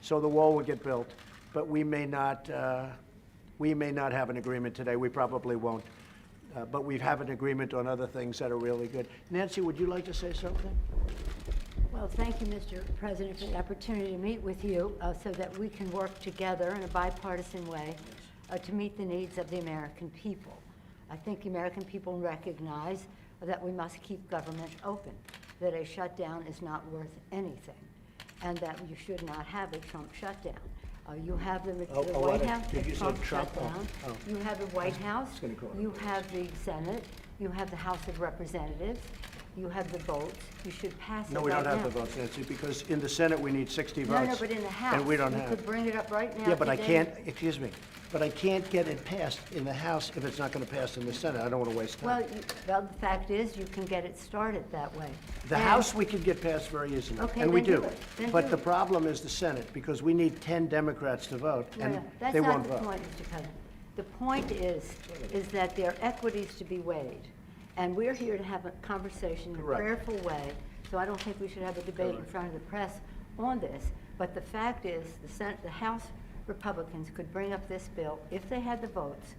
so the wall will get built. But we may not have an agreement today. We probably won't. But we have an agreement on other things that are really good. Nancy, would you like to say something? Well, thank you, Mr. President, for the opportunity to meet with you so that we can work together in a bipartisan way to meet the needs of the American people. I think the American people recognize that we must keep government open, that a shutdown is not worth anything, and that you should not have a Trump shutdown. You have the White House, did you say Trump? shutdown. Oh. You have the White House. gonna call it. You have the Senate. You have the House of Representatives. You have the votes. You should pass it No, we right don't have now. the votes, Nancy, because in the Senate, we need 60 votes. No, but in the House. And we don't You have. could bring it up right now. Yeah, but I today. can't, excuse me, but I can't get it passed in the House if it's not going to pass in the Senate. I don't want to waste time. Well, the fact is, you can get it started that way. The And- House, we could get passed very easily, Okay, and we then do do. it. Then But do the it. problem is the Senate, because we need 10 Democrats to vote, and No, that's they not won't the vote. point, Mr. President. The point is that there are equities to be weighed, and we're here to have a conversation in a Correct. prayerful way, so I don't think we should have a debate in front of the press on this. But the fact is, the House Republicans could bring up this bill, if they had the votes,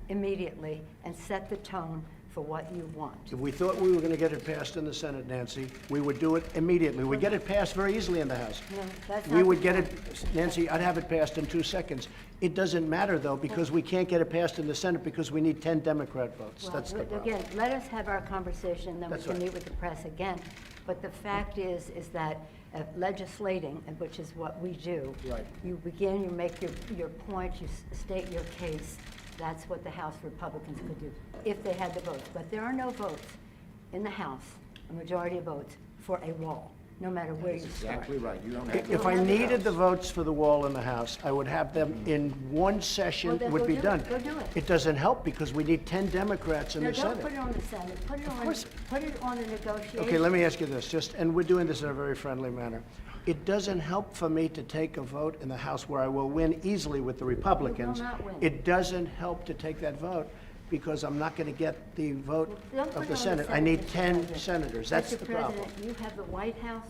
immediately, and set the tone for what you want. If we thought we were going to get it passed in the Senate, Nancy, we would do it immediately. We'd get it passed very easily in the House. No, that's We not would the get point. it, Nancy, I'd have it passed in 2 seconds. It doesn't matter, though, because we can't get it passed in the Senate because we need 10 Democrat votes. Well, That's the problem. again, let us have our conversation, then we That's can right. meet with the press again. But the fact is that legislating, and which is what we do. Right. You begin, you make your point, you state your case. That's what the House Republicans could do, if they had the votes. But there are no votes in the House, a majority of votes, for a wall, no matter where you start. Exactly right. You don't have. If I needed the votes for the wall in the House, I would have them in one session, Well, then it would go be do it. done. Go do it. It doesn't help because we need 10 Democrats in No, the don't put Senate. it on the Senate, put course. it on the negotiation. Okay, let me ask you this, and we're doing this in a very friendly manner. It doesn't help for me to take a vote in the House where I will win easily with the Republicans. not win. It doesn't help to take that vote because I'm not going to get the vote Don't put of it the on Senate. I Senate, need Mr. 10 President. senators. That's the Mr. problem. President, you have the White House,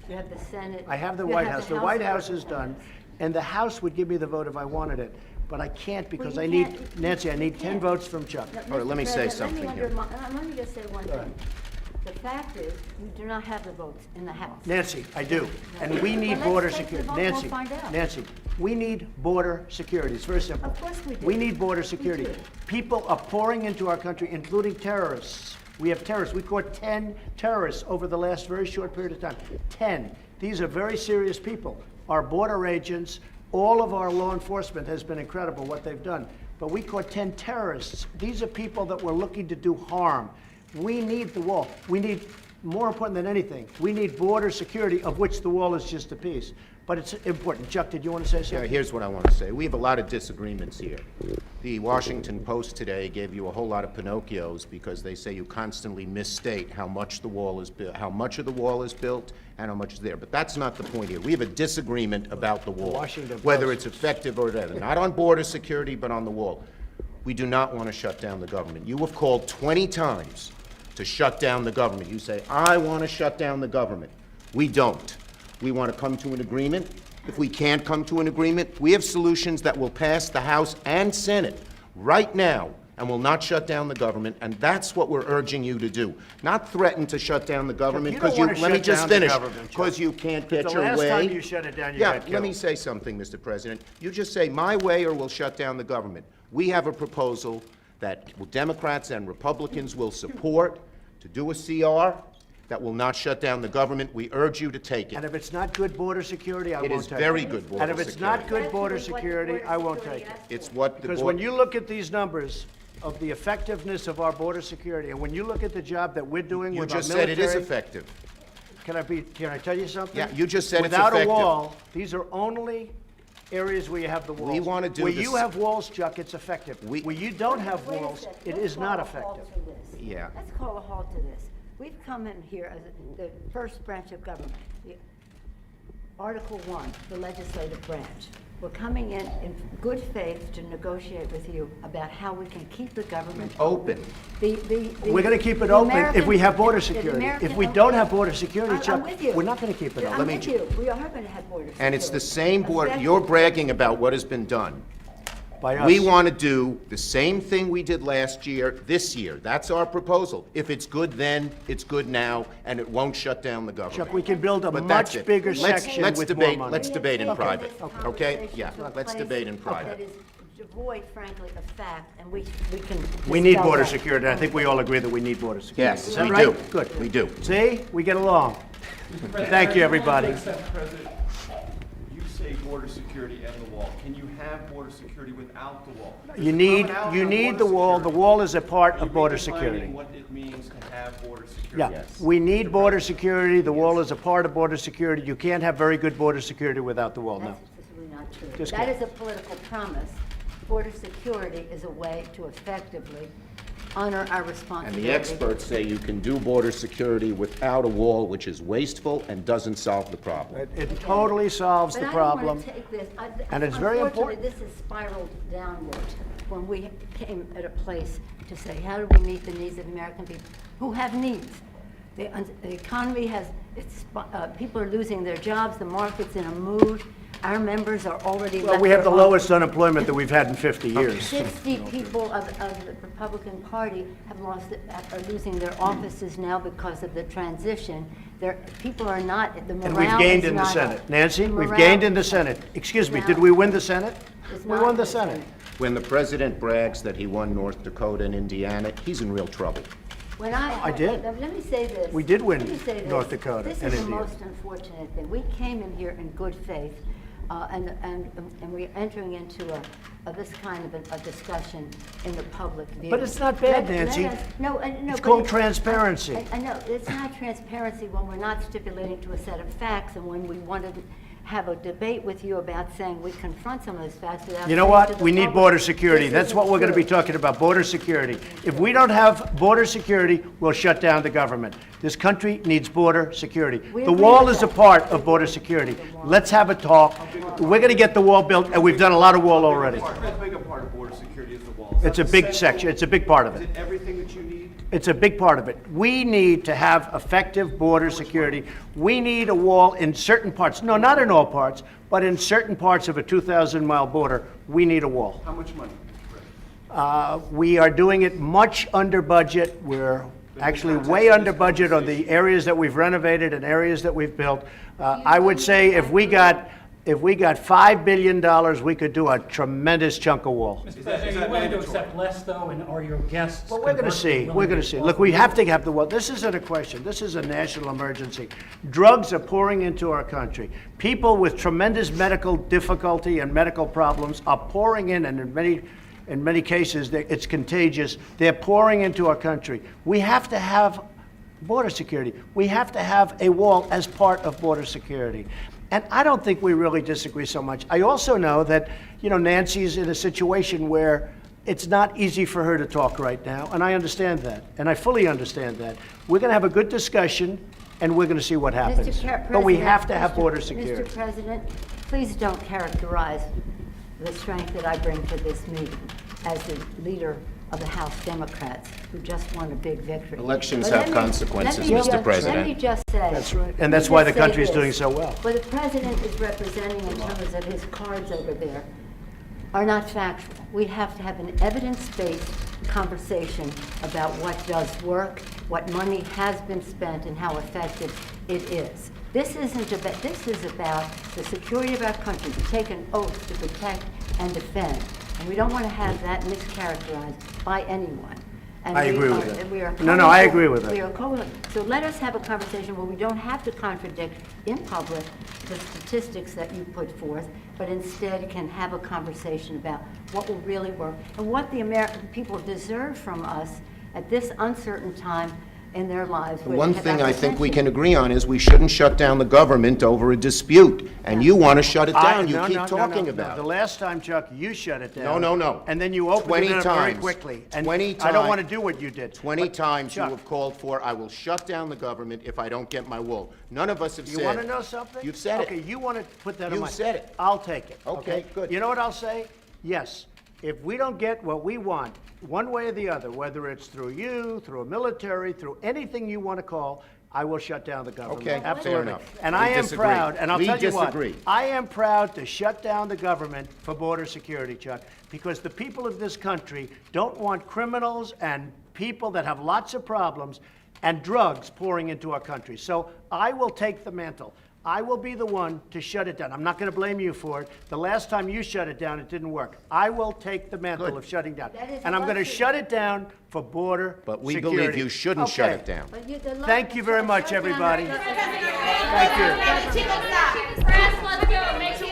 you have the Senate. I have the you White House. The White of House is done, Representatives. and the House would give me the vote if I wanted it. But I can't because you I need, can't- Nancy, I you need 10 can't. votes from Chuck. No, All right, let me Mr. say President, something here. Let me just say one thing. The fact is, you do not have the votes in the House. Nancy, I do. And we need Well, let's border take the security. vote, we'll Nancy, find out. Nancy, we need border security. It's very simple. Of course we do. We need border We security. do. People are pouring into our country, including terrorists. We have terrorists. We caught 10 terrorists over the last very short period of time. 10. These are very serious people. Our border agents, all of our law enforcement has been incredible what they've done. But we caught 10 terrorists. These are people that were looking to do harm. We need the wall. We need, more important than anything, we need border security, of which the wall is just a piece. But it's important. Chuck, did you want to say Yeah, something? here's what I want to say. We have a lot of disagreements here. The Washington Post today gave you a whole lot of Pinocchios because they say you constantly misstate how much the wall is built, how much of the wall is built, and how much is there. But that's not the point here. We have a disagreement about the wall, Washington whether Post. it's effective or whatever. Not on border security, but on the wall. We do not want to shut down the government. You have called 20 times to shut down the government. You say, I want to shut down the government. We don't. We want to come to an agreement. If we can't come to an agreement, we have solutions that will pass the House and Senate right now and will not shut down the government, and that's what we're urging you to do. Not threaten to shut down the government, you don't because you, wanna let me shut just down the finish, government, Chuck. because you can't get The your last way. time you shut it down, you got Yeah, let killed. me say something, Mr. President. You just say, my way or we'll shut down the government. We have a proposal that Democrats and Republicans will support to do a CR that will not shut down the government. We urge you to take And it. if it's not good border security, I It won't is take it. very good border And if it's not security. good border That's what the security, border I won't security take it. asks for. It's what the Because board. when you look at these numbers of the effectiveness of our border security, and when you look at the job that we're doing You with our just said military. it is effective. Can I tell you something? Yeah, you just said it's Without a effective. wall, these are only areas where you have the walls. We wanna do Where this- you have walls, Chuck, it's effective. Where you don't have Wait a walls, second. it Let's is not call a halt effective. to this. Yeah. Let's call a halt to this. We've come in here as the first branch of government. Article 1, the legislative branch. We're coming in good faith to negotiate with you about how we can keep the government Open. We're going to keep it open if we have border security. If we don't have border security, Chuck, we're not going to keep it open. I'm with you. We are going to have border security. And it's the same border, you're bragging about what has been done. By us. We want to do the same thing we did last year, this year. That's our proposal. If it's good then, it's good now, and it won't shut down the government. Chuck, we can build a But that's much it. bigger Let's- section let's with debate- more money. let's debate in We have private, taken this okay? conversation Yeah, to a let's place debate in private. That is devoid, frankly, of fact, and we can. We need dispel border that. security. I think we all agree that we need border security. Yes, Is that we right? do. Good. We do. See, we get along. Thank you, everybody. Mr. President, you say border security and the wall. Can you have border security without the wall? You need Commonality the on wall. The security. wall is a part Are you of border redefining security. what it means to have border security? Yeah, Yes. we need border security. The wall is a part of border security. You can't have very good border security without the wall, no. That's simply not true. Just That kidding. is a political promise. Border security is a way to effectively honor our And responsibility. the experts say you can do border security without a wall, which is wasteful and doesn't solve the problem. It totally solves the But I don't problem. want to take this, And it's very unfortunately, important. this has spiraled downward when we came at a place to say, how do we meet the needs of American people who have needs? The economy has, people are losing their jobs, the market's in a mood, our members are already Well, left we have the their lowest unemployment that we've had in 50 years. 60 people of the Republican Party are losing their offices now because of the transition. People are not, the morale And we've gained is in the not Senate. up. Nancy, The we've morale gained in the Senate. Excuse me, did we win the Senate? is We not won in the Senate. When the president brags that he won North Dakota and Indiana, he's in real trouble. When I did. Let me say this. We did win Let me say this. North Dakota This and is the Indiana. most unfortunate thing. We came in here in good faith, and we're entering into this kind of a discussion in the public view. But it's not bad, Nancy. No, It's but called transparency. I know, it's not transparency when we're not stipulating to a set of facts, and when we wanted to have a debate with you about saying we confront some of those facts without. You know saying what? to the We need public, border security. this That's isn't what we're going to be true. talking about, border security. If we don't have border security, we'll shut down the government. This country needs border security. We The agree wall with is a that. part of border security. Let's have a talk. We're going to get the wall built, and we've done a lot of wall already. How big a part of border security is the wall? Is It's that a big the section. central- It's a big part of Is it. it everything that you need? It's a big part of it. We need to have effective border security. We need a wall in certain parts. No, not in all parts, but in certain parts of a 2,000-mile border, we need a wall. How much money? Mr. President? We are doing it much under budget. We're actually way under budget on the areas that we've renovated and areas that we've built. I would say if we got $5 billion, we could do a tremendous chunk of wall. Mr. President, are you willing to accept less, though, and are your guests? Well, we're going to see. conversely We're going willing to see. Look, we have to have the wall. This isn't a question. This is a national emergency. Drugs are pouring into our country. People with tremendous medical difficulty and medical problems are pouring in, and in many cases, it's contagious. They're pouring into our country. We have to have border security. We have to have a wall as part of border security. And I don't think we really disagree so much. I also know that, Nancy's in a situation where it's not easy for her to talk right now, and I understand that, and I fully understand that. We're going to have a good discussion, and we're going to see what happens. But we have to have border security. Mr. President, please don't characterize the strength that I bring to this meeting as the leader of the House Democrats who just won a big victory. Elections But have consequences, let me Mr. President. Let me just say. That's right. And that's why the country's doing so well. What the president is representing in terms of his cards over there are not factual. We have to have an evidence-based conversation about what does work, what money has been spent, and how effective it is. This isn't about, this is about the security of our country. We take an oath to protect and defend, and we don't want to have that mischaracterized by anyone. And I we agree are- with that. and we are No, I co-equal- agree with that. we are co- So let us have a conversation where we don't have to contradict in public the statistics that you put forth, but instead can have a conversation about what will really work and what the American people deserve from us at this uncertain time in their lives. The one thing I think we can agree on is we shouldn't shut down the government over a dispute, and you want to shut it down. You No, keep no, no, talking no. about The it. last time, Chuck, you shut it down. No, no, no. And then you opened 20 it up very times. quickly. And 20 I don't times. want to do what you did. 20 But, times you Chuck, have called for, I will shut down the government if I don't get my wool. None of us have said. You want to know something? You've said Okay, it. you want to put that on You've my... said it. I'll take it. Okay, good. You know what I'll say? Yes. If we don't get what we want, one way or the other, whether it's through you, through a military, through anything you want to call, I will shut down the government. Okay, fair Absolutely. enough. And We I am disagree. proud, and I'll We tell you what, disagree. I am proud to shut down the government for border security, Chuck, because the people of this country don't want criminals and people that have lots of problems and drugs pouring into our country. So I will take the mantle. I will be the one to shut it down. I'm not going to blame you for it. The last time you shut it down, it didn't work. I will take the mantle Good. of shutting down. That is And I'm going to luxury. shut it down for border But we security. believe you shouldn't shut Okay. it down. But the Thank you very much, everybody. Thank you. Let's go. Make sure